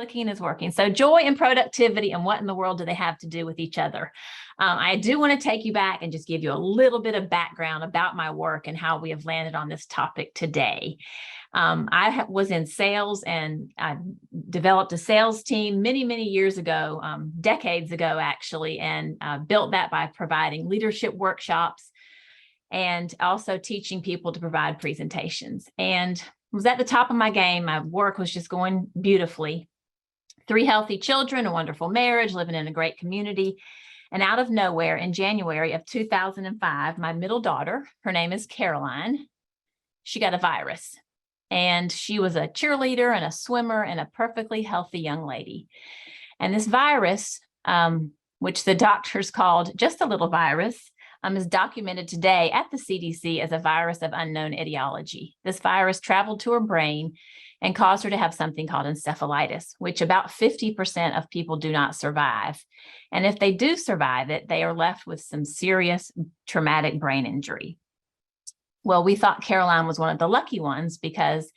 Clicking is working. So joy and productivity, and what in the world do they have to do with each other? I do want to take you back and just give you a little bit of background about my work and how we have landed on this topic today. I was in sales, and I developed a sales team many, many years ago, decades ago, actually, and built that by providing leadership workshops and also teaching people to provide presentations. And was at the top of my game. My work was just going beautifully. 3 healthy children, a wonderful marriage, living in a great community. And out of nowhere, in January of 2005, my middle daughter, her name is Caroline, she got a virus. And she was a cheerleader and a swimmer and a perfectly healthy young lady. And this virus, which the doctors called just a little virus, is documented today at the CDC as a virus of unknown etiology. This virus traveled to her brain and caused her to have something called encephalitis, which about 50% of people do not survive. And if they do survive it, they are left with some serious traumatic brain injury. Well, we thought Caroline was one of the lucky ones because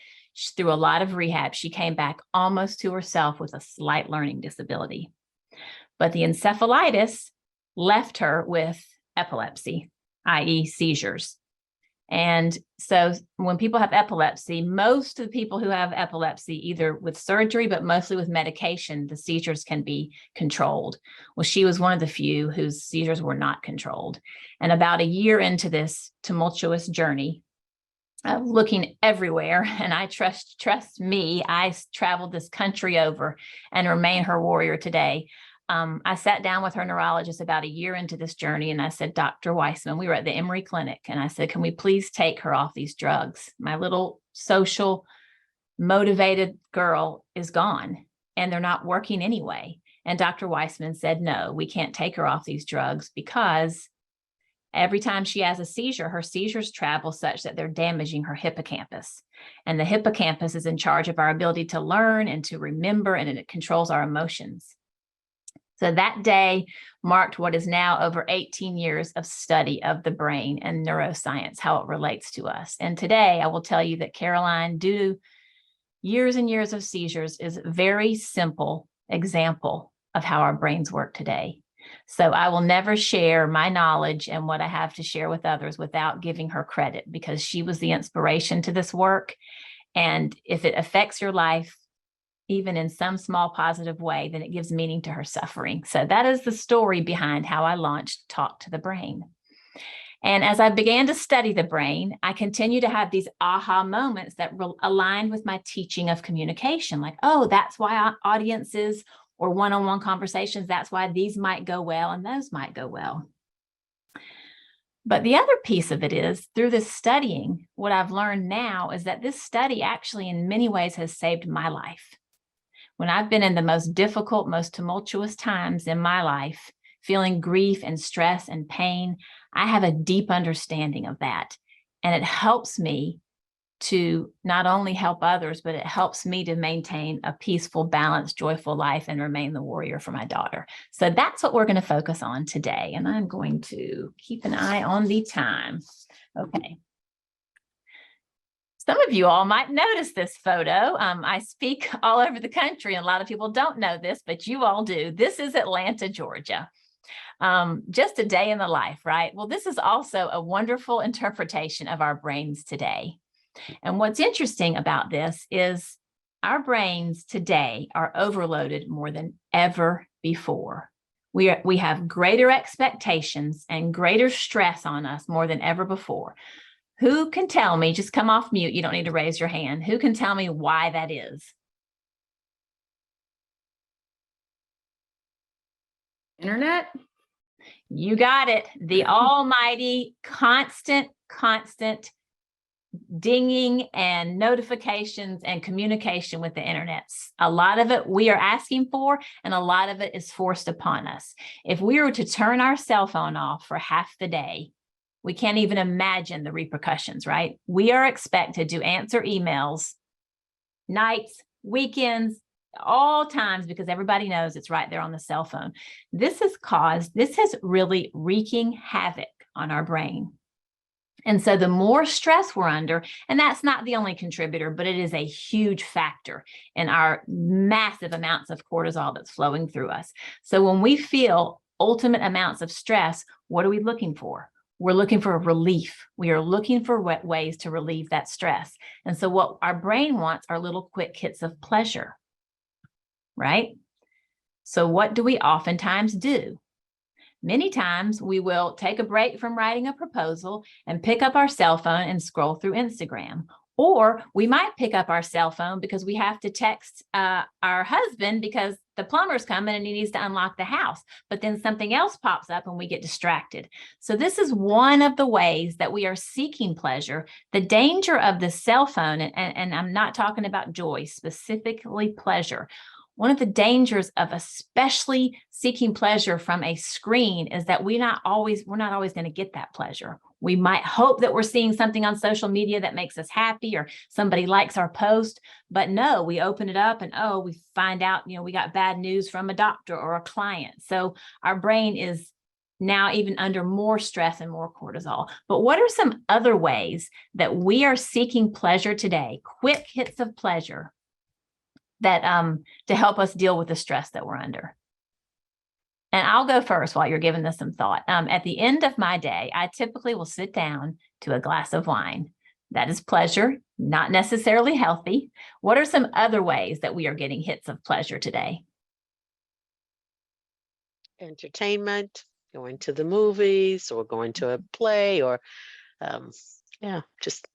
through a lot of rehab, she came back almost to herself with a slight learning disability. But the encephalitis left her with epilepsy, i.e. seizures. And so when people have epilepsy, most of the people who have epilepsy, either with surgery, but mostly with medication, the seizures can be controlled. Well, she was one of the few whose seizures were not controlled. And about a year into this tumultuous journey, looking everywhere, and I trust me, I traveled this country over and remain her warrior today. I sat down with her neurologist about a year into this journey, and I said, Dr. Weissman, we were at the Emory Clinic, and I said, can we please take her off these drugs? My little social motivated girl is gone, and they're not working anyway. And Dr. Weissman said, no, we can't take her off these drugs because every time she has a seizure, her seizures travel such that they're damaging her hippocampus. And the hippocampus is in charge of our ability to learn and to remember, and it controls our emotions. So that day marked what is now over 18 years of study of the brain and neuroscience, how it relates to us. And today I will tell you that Caroline, due to years and years of seizures, is a very simple example of how our brains work today. So I will never share my knowledge and what I have to share with others without giving her credit, because she was the inspiration to this work. And if it affects your life, even in some small positive way, then it gives meaning to her suffering. So that is the story behind how I launched Talk to the Brain. And as I began to study the brain, I continue to have these aha moments that aligned with my teaching of communication. Like, oh, that's why audiences or one-on-one conversations, that's why these might go well and those might go well. But the other piece of it is, through this studying, what I've learned now is that this study actually in many ways has saved my life. When I've been in the most difficult, most tumultuous times in my life, feeling grief and stress and pain, I have a deep understanding of that. And it helps me to not only help others, but it helps me to maintain a peaceful, balanced, joyful life and remain the warrior for my daughter. So that's what we're going to focus on today. And I'm going to keep an eye on the time. Okay. Some of you all might notice this photo. I speak all over the country, and a lot of people don't know this, but you all do. This is Atlanta, Georgia. Just a day in the life, right? Well, this is also a wonderful interpretation of our brains today. And what's interesting about this is our brains today are overloaded more than ever before. We have greater expectations and greater stress on us more than ever before. Who can tell me, just come off mute, you don't need to raise your hand. Who can tell me why that is? Internet? You got it. The almighty constant dinging and notifications and communication with the internet. A lot of it we are asking for, and a lot of it is forced upon us. If we were to turn our cell phone off for half the day, we can't even imagine the repercussions, right? We are expected to answer emails nights, weekends, all times, because everybody knows it's right there on the cell phone. This has really wreaking havoc on our brain. And so the more stress we're under, and that's not the only contributor, but it is a huge factor in our massive amounts of cortisol that's flowing through us. So when we feel ultimate amounts of stress, what are we looking for? We're looking for relief. We are looking for ways to relieve that stress. And so what our brain wants are little quick hits of pleasure, right? So what do we oftentimes do? Many times we will take a break from writing a proposal and pick up our cell phone and scroll through Instagram. Or we might pick up our cell phone because we have to text our husband because the plumber's coming and he needs to unlock the house. But then something else pops up and we get distracted. So this is one of the ways that we are seeking pleasure. The danger of the cell phone, and I'm not talking about joy, specifically pleasure. One of the dangers of especially seeking pleasure from a screen is that we're not always going to get that pleasure. We might hope that we're seeing something on social media that makes us happy or somebody likes our post, but no, we open it up and we find out, we got bad news from a doctor or a client. So our brain is now even under more stress and more cortisol. But what are some other ways that we are seeking pleasure today, quick hits of pleasure, that to help us deal with the stress that we're under? And I'll go first while you're giving this some thought. At the end of my day, I typically will sit down to a glass of wine. That is pleasure, not necessarily healthy. What are some other ways that we are getting hits of pleasure today? Entertainment, going to the movies or going to a play or just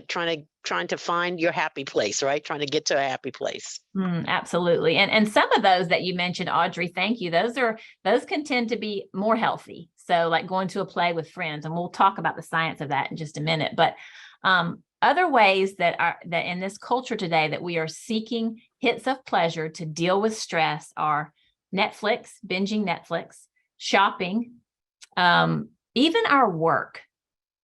trying to find your happy place, right? Trying to get to a happy place. Absolutely. And some of those that you mentioned, Audrey, thank you. Those can tend to be more healthy. So like going to a play with friends, and we'll talk about the science of that in just a minute. But other ways that in this culture today that we are seeking hits of pleasure to deal with stress are Netflix, binging Netflix, shopping, even our work.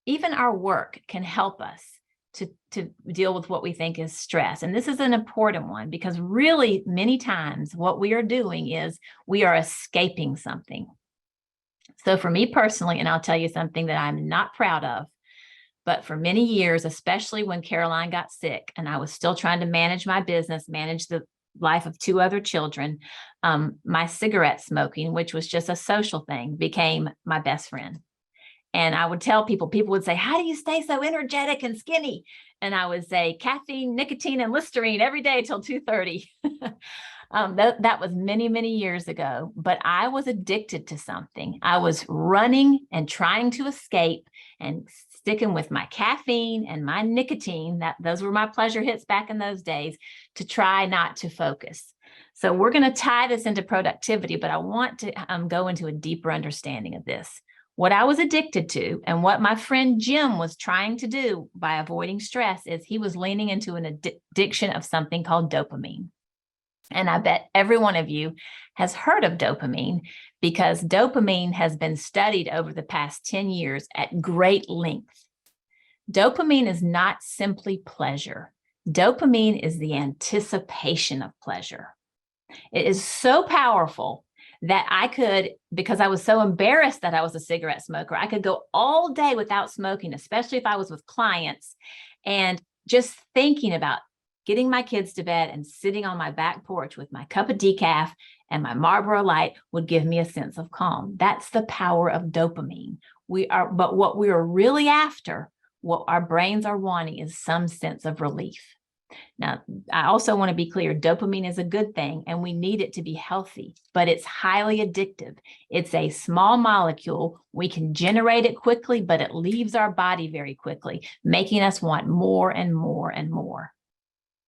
Even our work can help us to deal with what we think is stress. And this is an important one because really many times what we are doing is we are escaping something. So for me personally, and I'll tell you something that I'm not proud of, but for many years, especially when Caroline got sick and I was still trying to manage my business, manage the life of 2 other children, my cigarette smoking, which was just a social thing, became my best friend. And I would tell people would say, how do you stay so energetic and skinny? And I would say caffeine, nicotine, and Listerine every day till 2:30. That was many, many years ago, but I was addicted to something. I was running and trying to escape and sticking with my caffeine and my nicotine. Those were my pleasure hits back in those days, to try not to focus. So we're going to tie this into productivity, but I want to go into a deeper understanding of this. What I was addicted to and what my friend Jim was trying to do by avoiding stress is he was leaning into an addiction of something called dopamine. And I bet every one of you has heard of dopamine because dopamine has been studied over the past 10 years at great length. Dopamine is not simply pleasure. Dopamine is the anticipation of pleasure. It is so powerful that I could, because I was so embarrassed that I was a cigarette smoker, I could go all day without smoking, especially if I was with clients, and just thinking about getting my kids to bed and sitting on my back porch with my cup of decaf and my Marlboro Light would give me a sense of calm. That's the power of dopamine. But what we are really after, what our brains are wanting, is some sense of relief. Now, I also want to be clear, dopamine is a good thing and we need it to be healthy, but it's highly addictive. It's a small molecule. We can generate it quickly, but it leaves our body very quickly, making us want more and more and more.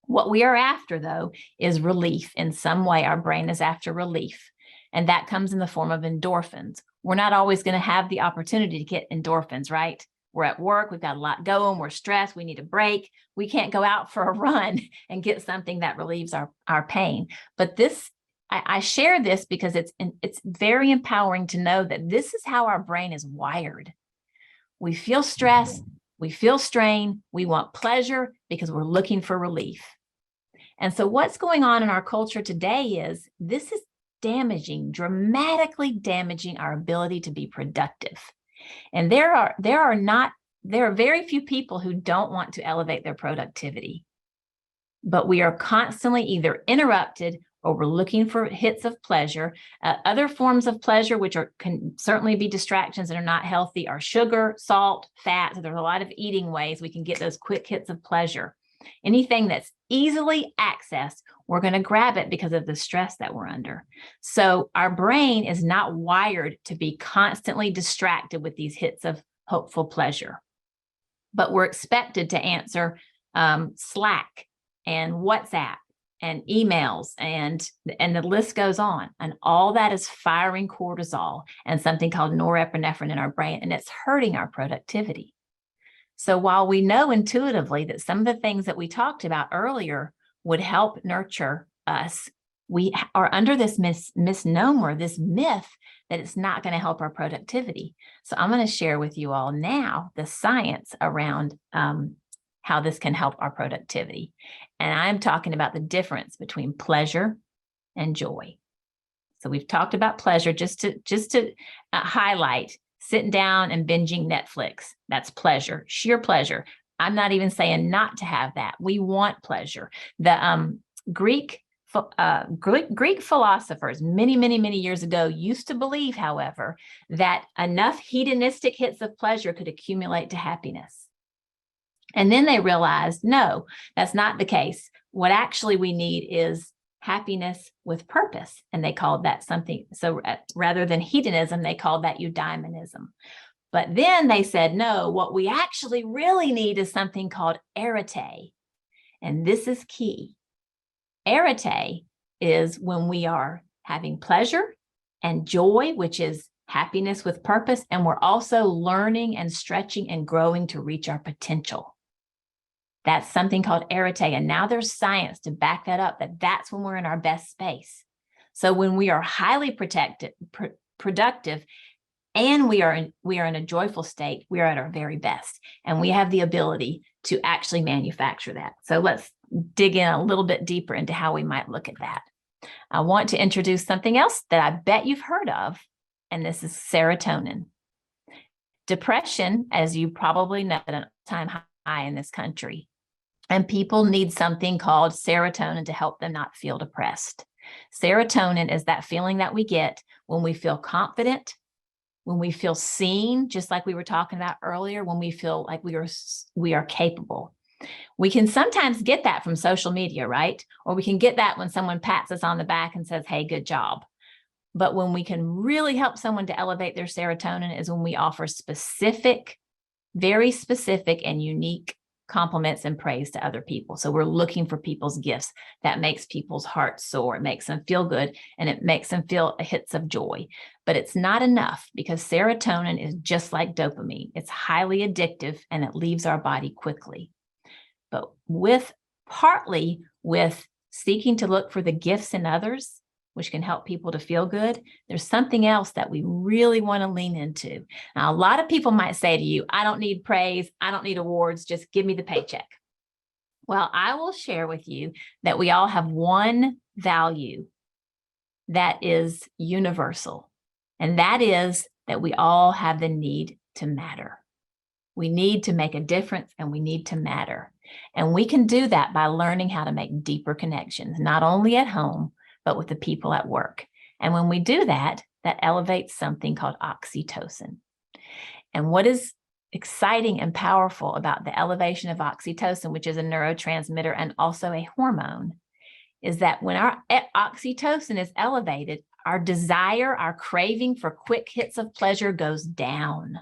What we are after, though, is relief. In some way, our brain is after relief, and that comes in the form of endorphins. We're not always going to have the opportunity to get endorphins, right? We're at work, we've got a lot going, we're stressed, we need a break. We can't go out for a run and get something that relieves our pain. But I share this because it's very empowering to know that this is how our brain is wired. We feel stress, we feel strain, we want pleasure because we're looking for relief. And so what's going on in our culture today is this is dramatically damaging our ability to be productive. And there are not there are very few people who don't want to elevate their productivity, but we are constantly either interrupted or we're looking for hits of pleasure. Other forms of pleasure, which can certainly be distractions that are not healthy, are sugar, salt, fat. So there's a lot of eating ways we can get those quick hits of pleasure. Anything that's easily accessed, we're going to grab it because of the stress that we're under. So our brain is not wired to be constantly distracted with these hits of hopeful pleasure, but we're expected to answer Slack and WhatsApp and emails, and the list goes on. And all that is firing cortisol and something called norepinephrine in our brain, and it's hurting our productivity. So while we know intuitively that some of the things that we talked about earlier would help nurture us, we are under this misnomer, this myth that it's not going to help our productivity. So I'm going to share with you all now the science around how this can help our productivity. And I'm talking about the difference between pleasure and joy. So we've talked about pleasure just to highlight sitting down and binging Netflix. That's pleasure, sheer pleasure. I'm not even saying not to have that. We want pleasure. The Greek philosophers many years ago used to believe, however, that enough hedonistic hits of pleasure could accumulate to happiness. And then they realized, no, that's not the case. What actually we need is happiness with purpose. And they called that something. So rather than hedonism, they called that eudaimonism. But then they said, no, what we actually really need is something called arete. And this is key. Arete is when we are having pleasure and joy, which is happiness with purpose. And we're also learning and stretching and growing to reach our potential. That's something called arete. And now there's science to back that up, that's when we're in our best space. So when we are highly productive, and we are in a joyful state, we are at our very best. And we have the ability to actually manufacture that. So let's dig in a little bit deeper into how we might look at that. I want to introduce something else that I bet you've heard of, and this is serotonin. Depression, as you probably know, at an all-time high in this country. And people need something called serotonin to help them not feel depressed. Serotonin is that feeling that we get when we feel confident, when we feel seen, just like we were talking about earlier, when we feel like we are capable. We can sometimes get that from social media, right? Or we can get that when someone pats us on the back and says, hey, good job. But when we can really help someone to elevate their serotonin is when we offer specific, very specific and unique compliments and praise to other people. So we're looking for people's gifts. That makes people's hearts soar. It makes them feel good, and it makes them feel hits of joy. But it's not enough, because serotonin is just like dopamine. It's highly addictive and it leaves our body quickly. But partly with seeking to look for the gifts in others, which can help people to feel good, there's something else that we really want to lean into. Now, a lot of people might say to you, I don't need praise, I don't need awards, just give me the paycheck. Well, I will share with you that we all have one value that is universal, and that is that we all have the need to matter. We need to make a difference, and we need to matter. And we can do that by learning how to make deeper connections, not only at home, but with the people at work. And when we do that, that elevates something called oxytocin. And what is exciting and powerful about the elevation of oxytocin, which is a neurotransmitter and also a hormone, is that when our oxytocin is elevated, our desire, our craving for quick hits of pleasure goes down.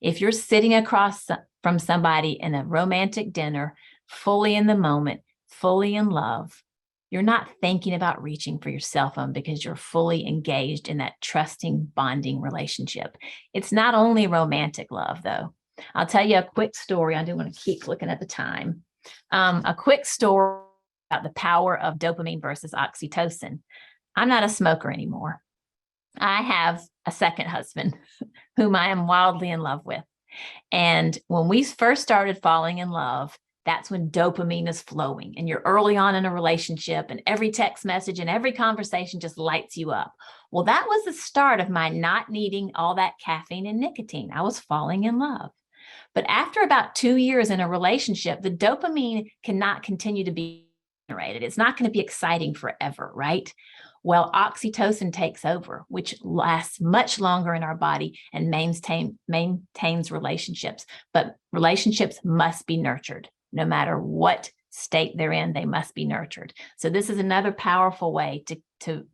If you're sitting across from somebody in a romantic dinner, fully in the moment, fully in love, you're not thinking about reaching for your cell phone because you're fully engaged in that trusting, bonding relationship. It's not only romantic love, though. I'll tell you a quick story. I do want to keep looking at the time. A quick story about the power of dopamine versus oxytocin. I'm not a smoker anymore. I have a second husband whom I am wildly in love with. And when we first started falling in love, that's when dopamine is flowing, and you're early on in a relationship, and every text message and every conversation just lights you up. Well, that was the start of my not needing all that caffeine and nicotine. I was falling in love. But after about 2 years in a relationship, the dopamine cannot continue to be generated. It's not going to be exciting forever, right? Well, oxytocin takes over, which lasts much longer in our body and maintains relationships. But relationships must be nurtured. No matter what state they're in, they must be nurtured. So this is another powerful way to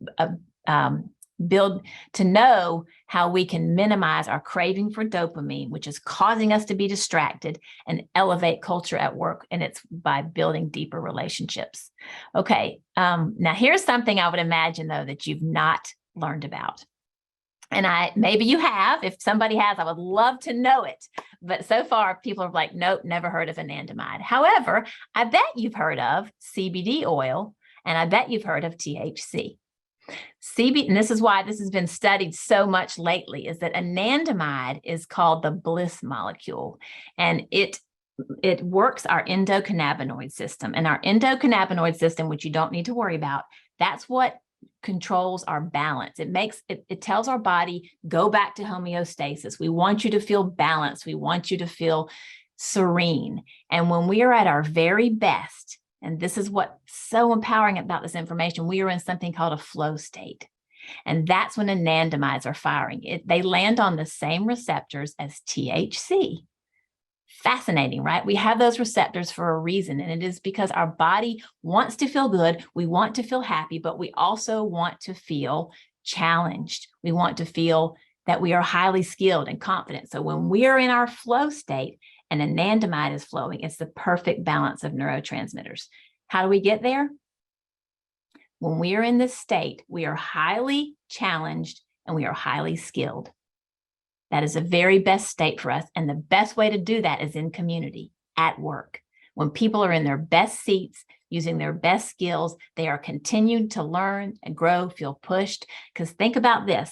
build, to know how we can minimize our craving for dopamine, which is causing us to be distracted, and elevate culture at work. And it's by building deeper relationships. Okay. Now here's something I would imagine, though, that you've not learned about. And maybe you have. If somebody has, I would love to know it. But so far, people are like, nope, never heard of anandamide. However, I bet you've heard of CBD oil, and I bet you've heard of THC. And this is why this has been studied so much lately, is that anandamide is called the bliss molecule, and it works our endocannabinoid system. And our endocannabinoid system, which you don't need to worry about, that's what controls our balance. It tells our body, go back to homeostasis. We want you to feel balanced. We want you to feel serene. And when we are at our very best, and this is what's so empowering about this information, we are in something called a flow state. And that's when anandamides are firing. They land on the same receptors as THC. Fascinating, right? We have those receptors for a reason, and it is because our body wants to feel good. We want to feel happy, but we also want to feel challenged. We want to feel that we are highly skilled and confident. So when we are in our flow state and anandamide is flowing, it's the perfect balance of neurotransmitters. How do we get there? When we are in this state, we are highly challenged and we are highly skilled. That is the very best state for us. And the best way to do that is in community, at work. When people are in their best seats, using their best skills, they are continued to learn and grow, feel pushed. Because think about this.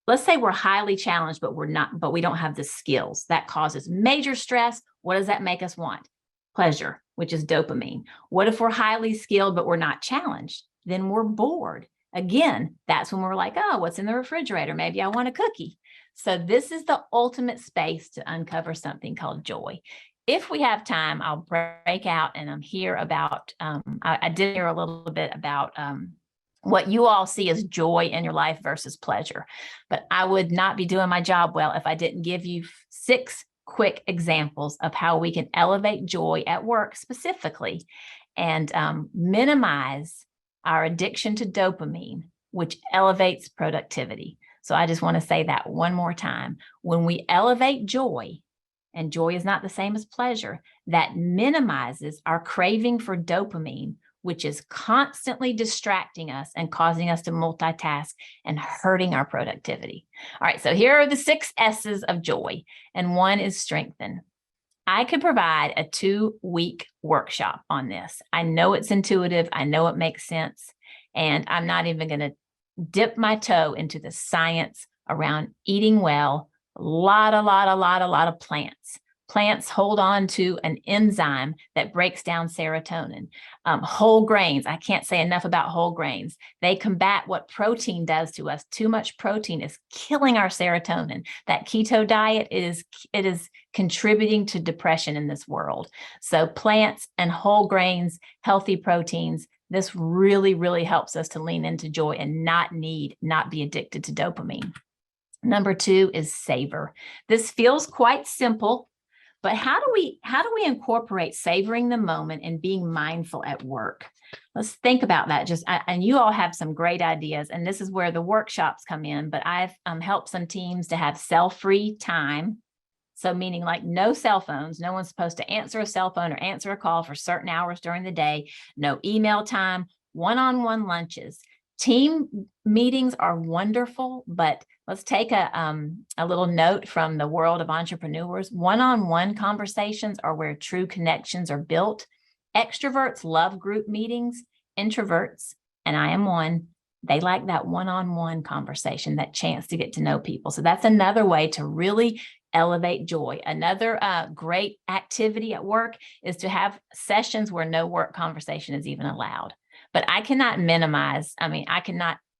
Let's say we're highly challenged, but we don't have the skills. That causes major stress. What does that make us want? Pleasure, which is dopamine. What if we're highly skilled, but we're not challenged? Then we're bored. Again, that's when we're like, oh, what's in the refrigerator? Maybe I want a cookie. So this is the ultimate space to uncover something called joy. If we have time, I'll break out and hear about, I did hear a little bit about what you all see as joy in your life versus pleasure. But I would not be doing my job well if I didn't give you 6 quick examples of how we can elevate joy at work specifically and minimize our addiction to dopamine, which elevates productivity. So I just want to say that one more time. When we elevate joy, and joy is not the same as pleasure, that minimizes our craving for dopamine, which is constantly distracting us and causing us to multitask and hurting our productivity. All right, so here are the 6 S's of joy, and one is strengthen. I could provide a 2-week workshop on this. I know it's intuitive. I know it makes sense. And I'm not even going to dip my toe into the science around eating well. A lot of plants. Plants hold on to an enzyme that breaks down serotonin. Whole grains, I can't say enough about whole grains. They combat what protein does to us. Too much protein is killing our serotonin. That keto diet is contributing to depression in this world. So plants and whole grains, healthy proteins, this really, really helps us to lean into joy and not be addicted to dopamine. Number 2 is savor. This feels quite simple, but how do we incorporate savoring the moment and being mindful at work? Let's think about that. And you all have some great ideas, and this is where the workshops come in, but I've helped some teams to have cell-free time. So meaning like no cell phones, no one's supposed to answer a cell phone or answer a call for certain hours during the day, no email time, one-on-one lunches. Team meetings are wonderful, but let's take a little note from the world of entrepreneurs. One-on-one conversations are where true connections are built. Extroverts love group meetings. Introverts, and I am one, they like that one-on-one conversation, that chance to get to know people. So that's another way to really elevate joy. Another great activity at work is to have sessions where no work conversation is even allowed. But I cannot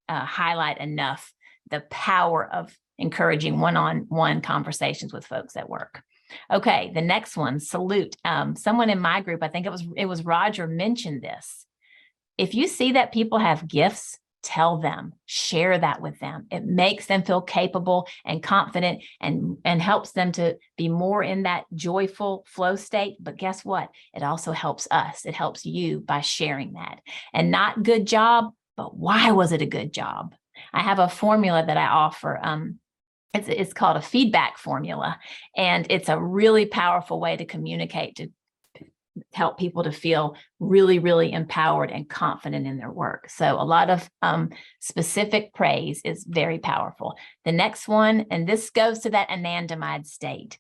highlight enough the power of encouraging one-on-one conversations with folks at work. Okay, the next one, salute. Someone in my group, I think it was Roger, mentioned this. If you see that people have gifts, tell them, share that with them. It makes them feel capable and confident and helps them to be more in that joyful flow state. But guess what? It also helps us. It helps you by sharing that. And not good job, but why was it a good job? I have a formula that I offer. It's called a feedback formula, and it's a really powerful way to communicate, to help people to feel really, really empowered and confident in their work. So a lot of specific praise is very powerful. The next one, and this goes to that Anandamide state.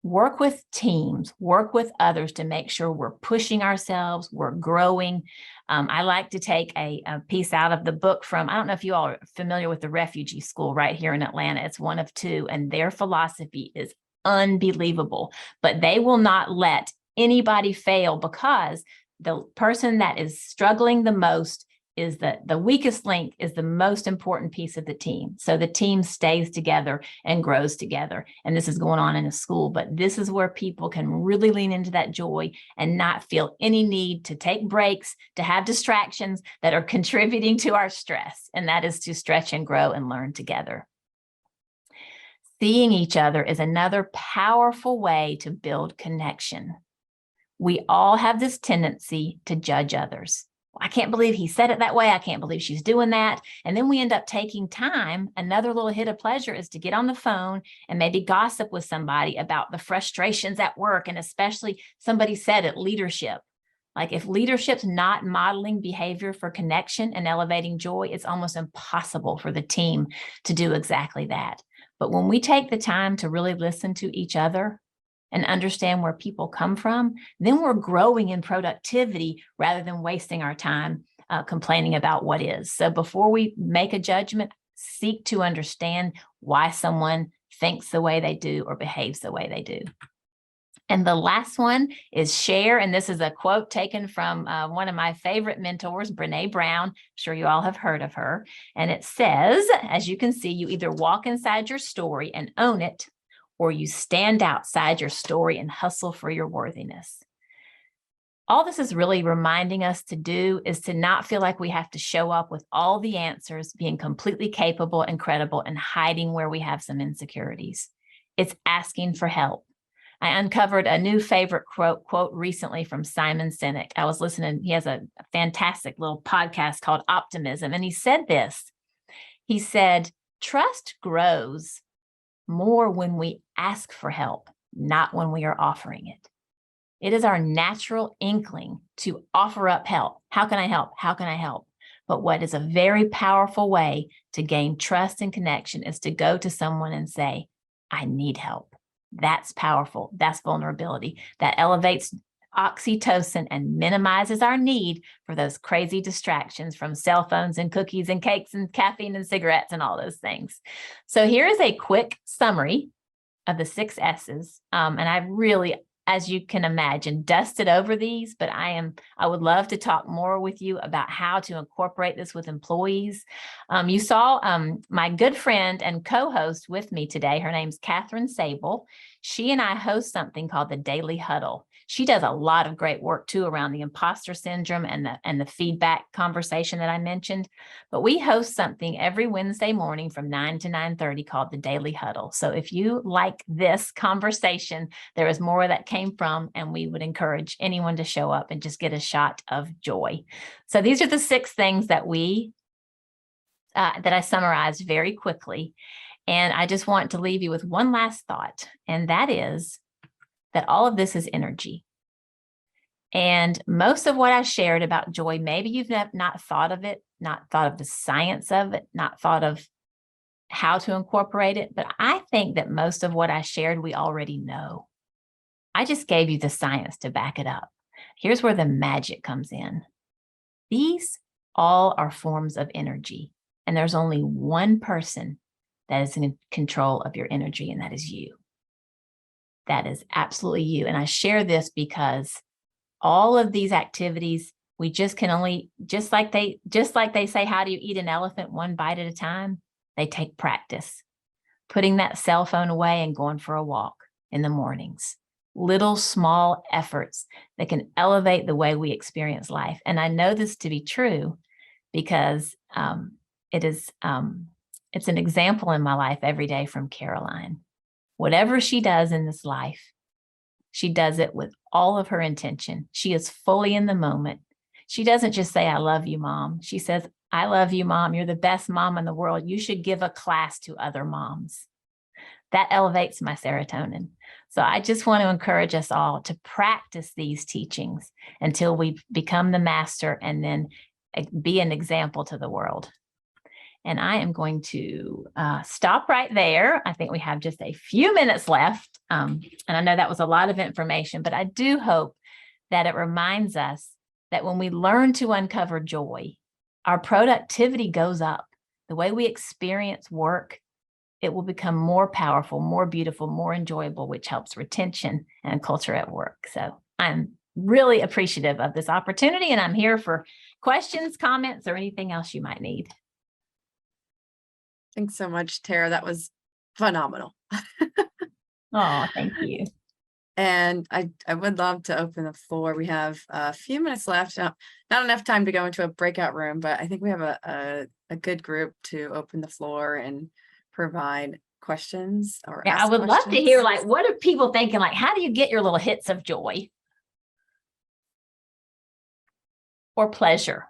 Work with teams, work with others to make sure we're pushing ourselves, we're growing. I like to take a piece out of the book from, I don't know if you all are familiar with the refugee school right here in Atlanta. It's one of two, and their philosophy is unbelievable, but they will not let anybody fail, because the person that is struggling the most is the weakest link, is the most important piece of the team. So the team stays together and grows together. And this is going on in a school, but this is where people can really lean into that joy and not feel any need to take breaks, to have distractions that are contributing to our stress. And that is to stretch and grow and learn together. Seeing each other is another powerful way to build connection. We all have this tendency to judge others. I can't believe he said it that way. I can't believe she's doing that. And then we end up taking time. Another little hit of pleasure is to get on the phone and maybe gossip with somebody about the frustrations at work. And especially, somebody said it, leadership. Like, if leadership's not modeling behavior for connection and elevating joy, it's almost impossible for the team to do exactly that. But when we take the time to really listen to each other and understand where people come from, then we're growing in productivity rather than wasting our time complaining about what is. So before we make a judgment, seek to understand why someone thinks the way they do or behaves the way they do. And the last one is share. And this is a quote taken from one of my favorite mentors, Brene Brown. I'm sure you all have heard of her. And it says, as you can see, you either walk inside your story and own it, or you stand outside your story and hustle for your worthiness. All this is really reminding us to do is to not feel like we have to show up with all the answers, being completely capable and credible, and hiding where we have some insecurities. It's asking for help. I uncovered a new favorite quote recently from Simon Sinek. I was listening. He has a fantastic little podcast called Optimism. And he said this. He said, trust grows more when we ask for help, not when we are offering it. It is our natural inkling to offer up help. How can I help? How can I help? But what is a very powerful way to gain trust and connection is to go to someone and say, I need help. That's powerful. That's vulnerability. That elevates oxytocin and minimizes our need for those crazy distractions from cell phones and cookies and cakes and caffeine and cigarettes and all those things. So here is a quick summary of the 6 S's. And I really, as you can imagine, dusted over these, but I would love to talk more with you about how to incorporate this with employees. You saw my good friend and co-host with me today. Her name's Catherine Sable. She and I host something called the Daily Huddle. She does a lot of great work too around the imposter syndrome and the feedback conversation that I mentioned. But we host something every Wednesday morning from 9 to 9:30 called the Daily Huddle. So if you like this conversation, there is more that came from, and we would encourage anyone to show up and just get a shot of joy. So these are the 6 things that that I summarized very quickly. And I just want to leave you with one last thought, and that is that all of this is energy. And most of what I shared about joy, maybe you've not thought of it, not thought of the science of it, not thought of how to incorporate it. But I think that most of what I shared, we already know. I just gave you the science to back it up. Here's where the magic comes in. These all are forms of energy. And there's only one person that is in control of your energy, and that is you. That is absolutely you. And I share this because all of these activities, we just can only, just like they say, how do you eat an elephant one bite at a time? They take practice. Putting that cell phone away and going for a walk. in the mornings. Little small efforts that can elevate the way we experience life. And I know this to be true because it's an example in my life every day from Caroline. Whatever she does in this life, she does it with all of her intention. She is fully in the moment. She doesn't just say, I love you, Mom. She says, I love you, Mom. You're the best mom in the world. You should give a class to other moms. That elevates my serotonin. So I just want to encourage us all to practice these teachings until we become the master and then be an example to the world. And I am going to stop right there. I think we have just a few minutes left. And I know that was a lot of information, but I do hope that it reminds us that when we learn to uncover joy, our productivity goes up. The way we experience work, it will become more powerful, more beautiful, more enjoyable, which helps retention and culture at work. So I'm really appreciative of this opportunity, and I'm here for questions, comments, or anything else you might need. Thanks so much, Tara. That was phenomenal. Oh, thank you. And I would love to open the floor. We have a few minutes left. Not enough time to go into a breakout room, but I think we have a good group to open the floor and provide questions or Yeah, I ask would love to hear, questions. like, what are people thinking? Like, how do you get your little hits of joy or pleasure?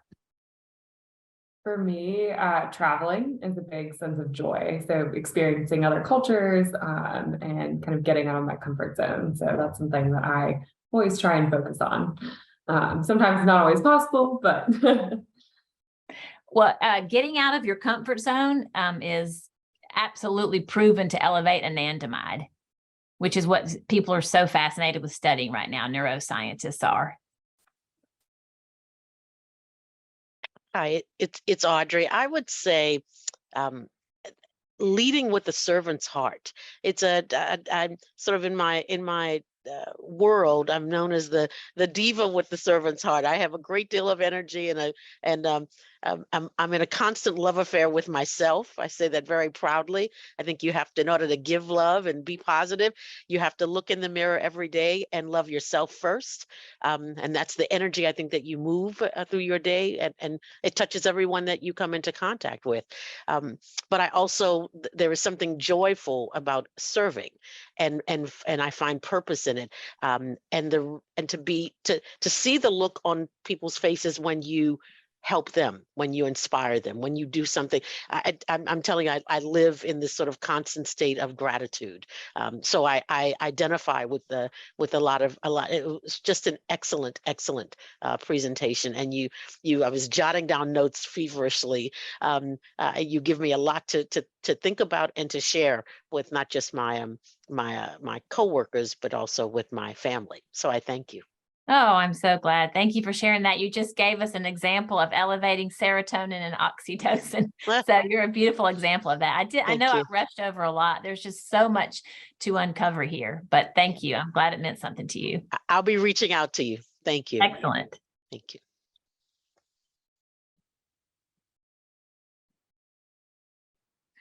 For me, traveling is a big sense of joy. So experiencing other cultures and kind of getting out of my comfort zone. So that's something that I always try and focus on. Sometimes not always possible, but. Well, getting out of your comfort zone is absolutely proven to elevate anandamide, which is what people are so fascinated with studying right now. Neuroscientists are. Hi, it's Audrey. I would say leading with the servant's heart. I'm sort of in my world. I'm known as the diva with the servant's heart. I have a great deal of energy, and I'm in a constant love affair with myself. I say that very proudly. I think you have to, in order to give love and be positive, you have to look in the mirror every day and love yourself first. And that's the energy I think that you move through your day, and it touches everyone that you come into contact with. But I also, there is something joyful about serving, and I find purpose in it. And to see the look on people's faces when you help them, when you inspire them, when you do something. I'm telling you, I live in this sort of constant state of gratitude. So I identify with a lot. It was just an excellent presentation. And I was jotting down notes feverishly. You give me a lot to think about and to share with not just my coworkers, but also with my family. So I thank you. Oh, I'm so glad. Thank you for sharing that. You just gave us an example of elevating serotonin and oxytocin. So you're a beautiful example of that. I know I rushed over a lot. There's just so much to uncover here, but thank you. I'm glad it meant something to you. I'll be reaching out to you. Thank you. Excellent. Thank you.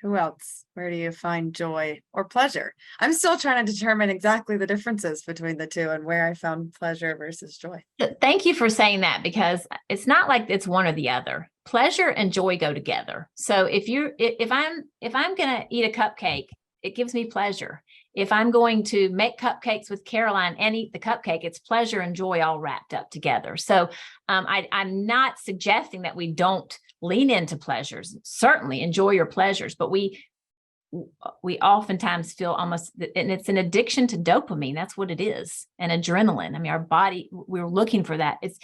Who else? Where do you find joy or pleasure? I'm still trying to determine exactly the differences between the two and where I found pleasure versus joy. Thank you for saying that, because it's not like it's one or the other. Pleasure and joy go together. So if I'm going to eat a cupcake, it gives me pleasure. If I'm going to make cupcakes with Caroline and eat the cupcake, it's pleasure and joy all wrapped up together. So I'm not suggesting that we don't lean into pleasures. Certainly enjoy your pleasures, but we oftentimes feel almost, and it's an addiction to dopamine. That's what it is. And adrenaline. I mean, our body, we're looking for that. It's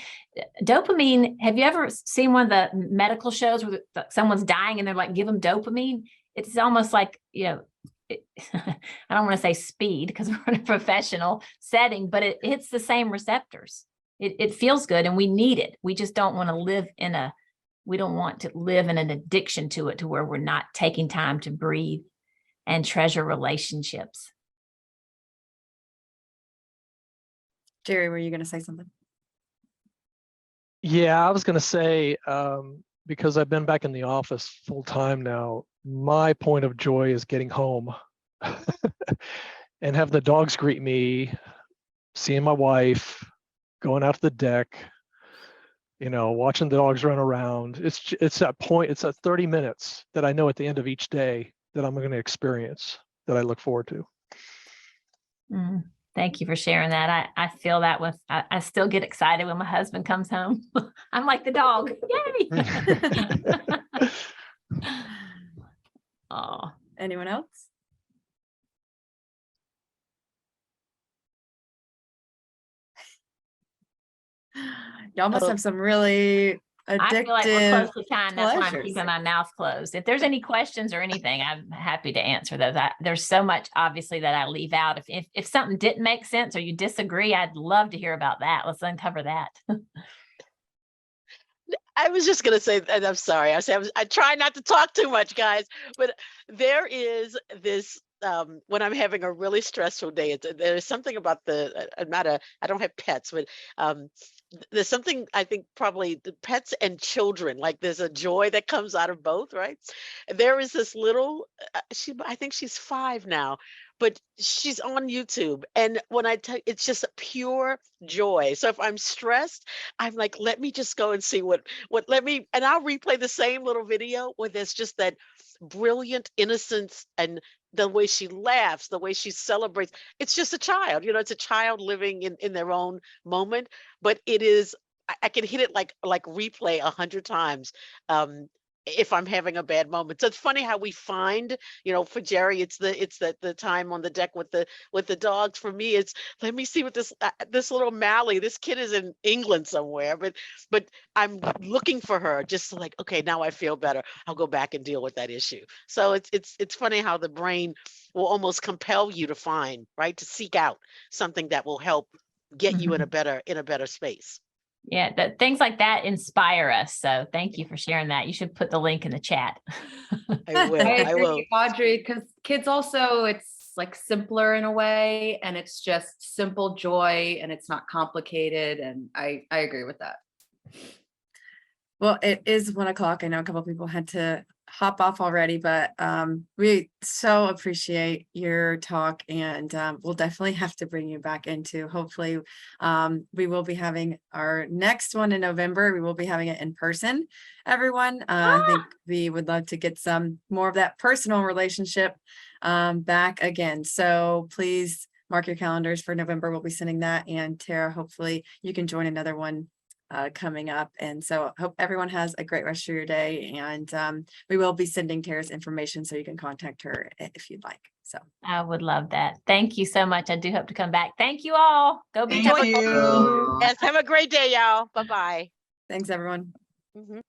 dopamine. Have you ever seen one of the medical shows where someone's dying and they're like, give them dopamine? It's almost like, I don't want to say speed because we're in a professional setting, but it hits the same receptors. It feels good and we need it. We just don't want to live in an addiction to it, to where we're not taking time to breathe and treasure relationships. Jerry, were you going to say something? Yeah, I was going to say, because I've been back in the office full time now, my point of joy is getting home. and have the dogs greet me, seeing my wife, going out to the deck, watching the dogs run around. It's that point, it's that 30 minutes that I know at the end of each day that I'm going to experience that I look forward to. Thank you for sharing that. I feel that I still get excited when my husband comes home. I'm like the dog. Yay. Oh, Anyone else? Y'all must have some really I feel like we're addictive close to time. That's why I'm pleasures. keeping my mouth closed. If there's any questions or anything, I'm happy to answer those. There's so much obviously that I leave out. If something didn't make sense or you disagree, I'd love to hear about that. Let's uncover that. I was just going to say, and I'm sorry, I try not to talk too much, guys, but there is this, when I'm having a really stressful day, there's something about I don't have pets, but there's something, I think probably the pets and children, like there's a joy that comes out of both, right? There is this little, I think she's 5 now, but she's on YouTube. And when I tell you, it's just pure joy. So if I'm stressed, I'm like, let me just go and see and I'll replay the same little video where there's just that brilliant innocence and the way she laughs, the way she celebrates. It's just a child, it's a child living in their own moment, but it is, I can hit it like replay 100 times. If I'm having a bad moment. So it's funny how we find, for Jerry, it's the time on the deck with the dogs. For me, it's let me see what this little Mally, this kid is in England somewhere, but I'm looking for her, just like, okay, now I feel better. I'll go back and deal with that issue. So it's funny how the brain will almost compel you to find, right, to seek out something that will help get you in a better space. Yeah, things like that inspire us. So thank you for sharing that. You should put the link in the chat. I will. I I will. agree, Audrey, because kids also, it's like simpler in a way, and it's just simple joy, and it's not complicated. And I agree with that. Well, it is 1 o'clock. I know a couple of people had to hop off already, but we so appreciate your talk, and we'll definitely have to bring you back into, hopefully we will be having our next one in November. We will be having it in person, everyone. I think we would love to get some more of that personal relationship back again. So please mark your calendars for November. We'll be sending that, and Tara, hopefully you can join another one coming up. And so I hope everyone has a great rest of your day, and we will be sending Tara's information so you can contact her if you'd like. So I would love that. Thank you so much. I do hope to come back. Thank you all. Go be Thank joyful. you. Yes, have a great day, y'all. Bye-bye. thanks, everyone. Mhm.